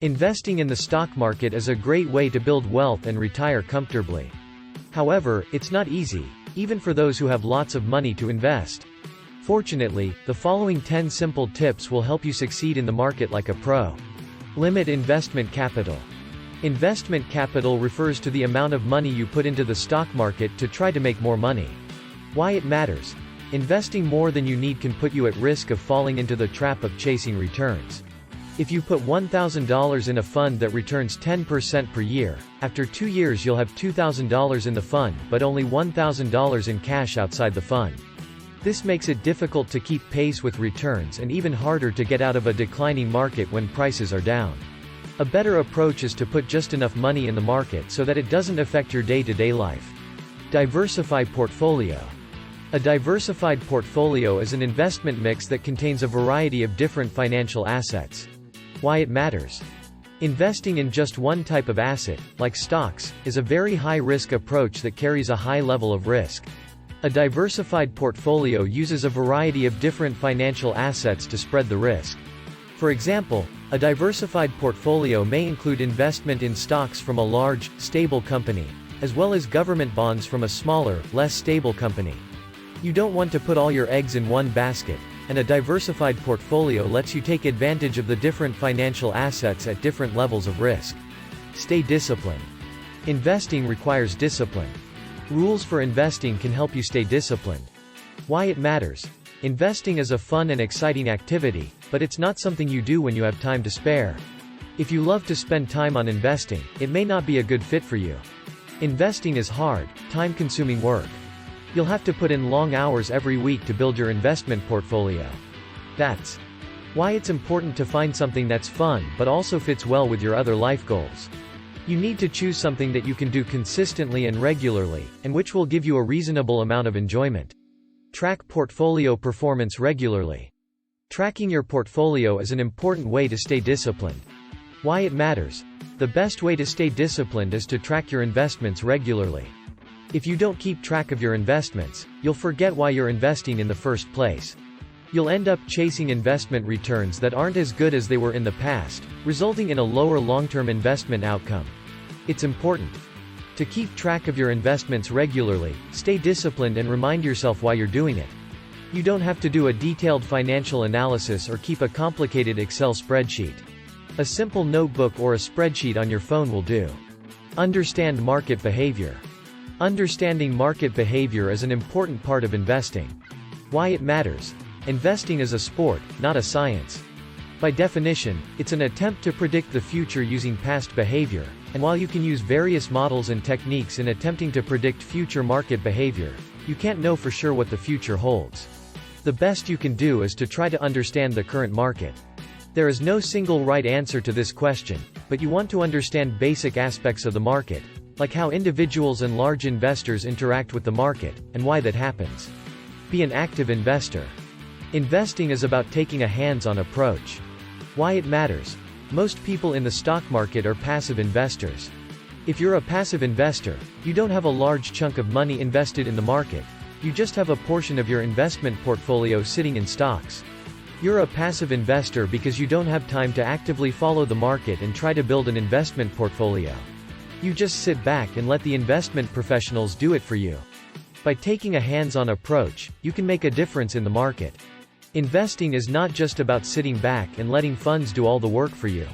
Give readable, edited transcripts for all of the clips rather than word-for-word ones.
Investing in the stock market is a great way to build wealth and retire comfortably. However, it's not easy, even for those who have lots of money to invest. Fortunately, the following 10 simple tips will help you succeed in the market like a pro. Limit investment capital. Investment capital refers to the amount of money you put into the stock market to try to make more money. Why it matters. Investing more than you need can put you at risk of falling into the trap of chasing returns. If you put $1,000 in a fund that returns 10% per year, after 2 years you'll have $2,000 in the fund but only $1,000 in cash outside the fund. This makes it difficult to keep pace with returns and even harder to get out of a declining market when prices are down. A better approach is to put just enough money in the market so that it doesn't affect your day-to-day life. Diversify portfolio. A diversified portfolio is an investment mix that contains a variety of different financial assets. Why it matters. Investing in just one type of asset, like stocks, is a very high-risk approach that carries a high level of risk. A diversified portfolio uses a variety of different financial assets to spread the risk. For example, a diversified portfolio may include investment in stocks from a large, stable company, as well as government bonds from a smaller, less stable company. You don't want to put all your eggs in one basket, and a diversified portfolio lets you take advantage of the different financial assets at different levels of risk. Stay disciplined. Investing requires discipline. Rules for investing can help you stay disciplined. Why it matters. Investing is a fun and exciting activity, but it's not something you do when you have time to spare. If you love to spend time on investing, it may not be a good fit for you. Investing is hard, time-consuming work. You'll have to put in long hours every week to build your investment portfolio. That's why it's important to find something that's fun but also fits well with your other life goals. You need to choose something that you can do consistently and regularly, and which will give you a reasonable amount of enjoyment. Track portfolio performance regularly. Tracking your portfolio is an important way to stay disciplined. Why it matters. The best way to stay disciplined is to track your investments regularly. If you don't keep track of your investments, you'll forget why you're investing in the first place. You'll end up chasing investment returns that aren't as good as they were in the past, resulting in a lower long-term investment outcome. It's important to keep track of your investments regularly, stay disciplined and remind yourself why you're doing it. You don't have to do a detailed financial analysis or keep a complicated Excel spreadsheet. A simple notebook or a spreadsheet on your phone will do. Understand market behavior. Understanding market behavior is an important part of investing. Why it matters. Investing is a sport, not a science. By definition, it's an attempt to predict the future using past behavior, and while you can use various models and techniques in attempting to predict future market behavior, you can't know for sure what the future holds. The best you can do is to try to understand the current market. There is no single right answer to this question, but you want to understand basic aspects of the market, like how individuals and large investors interact with the market, and why that happens. Be an active investor. Investing is about taking a hands-on approach. Why it matters. Most people in the stock market are passive investors. If you're a passive investor, you don't have a large chunk of money invested in the market, you just have a portion of your investment portfolio sitting in stocks. You're a passive investor because you don't have time to actively follow the market and try to build an investment portfolio. You just sit back and let the investment professionals do it for you. By taking a hands-on approach, you can make a difference in the market. Investing is not just about sitting back and letting funds do all the work for you.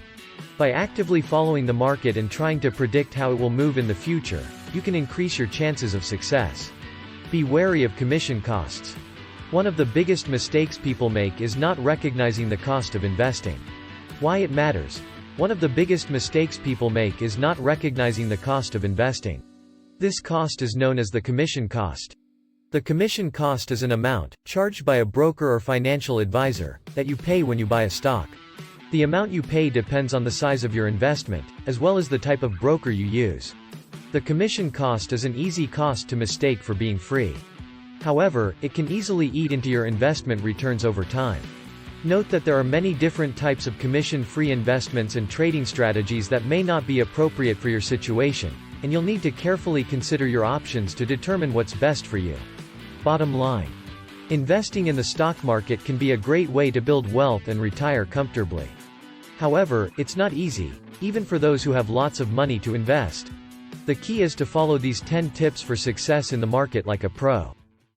By actively following the market and trying to predict how it will move in the future, you can increase your chances of success. Be wary of commission costs. One of the biggest mistakes people make is not recognizing the cost of investing. Why it matters. One of the biggest mistakes people make is not recognizing the cost of investing. This cost is known as the commission cost. The commission cost is an amount, charged by a broker or financial advisor, that you pay when you buy a stock. The amount you pay depends on the size of your investment, as well as the type of broker you use. The commission cost is an easy cost to mistake for being free. However, it can easily eat into your investment returns over time. Note that there are many different types of commission-free investments and trading strategies that may not be appropriate for your situation, and you'll need to carefully consider your options to determine what's best for you. Bottom line. Investing in the stock market can be a great way to build wealth and retire comfortably. However, it's not easy, even for those who have lots of money to invest. The key is to follow these 10 tips for success in the market like a pro.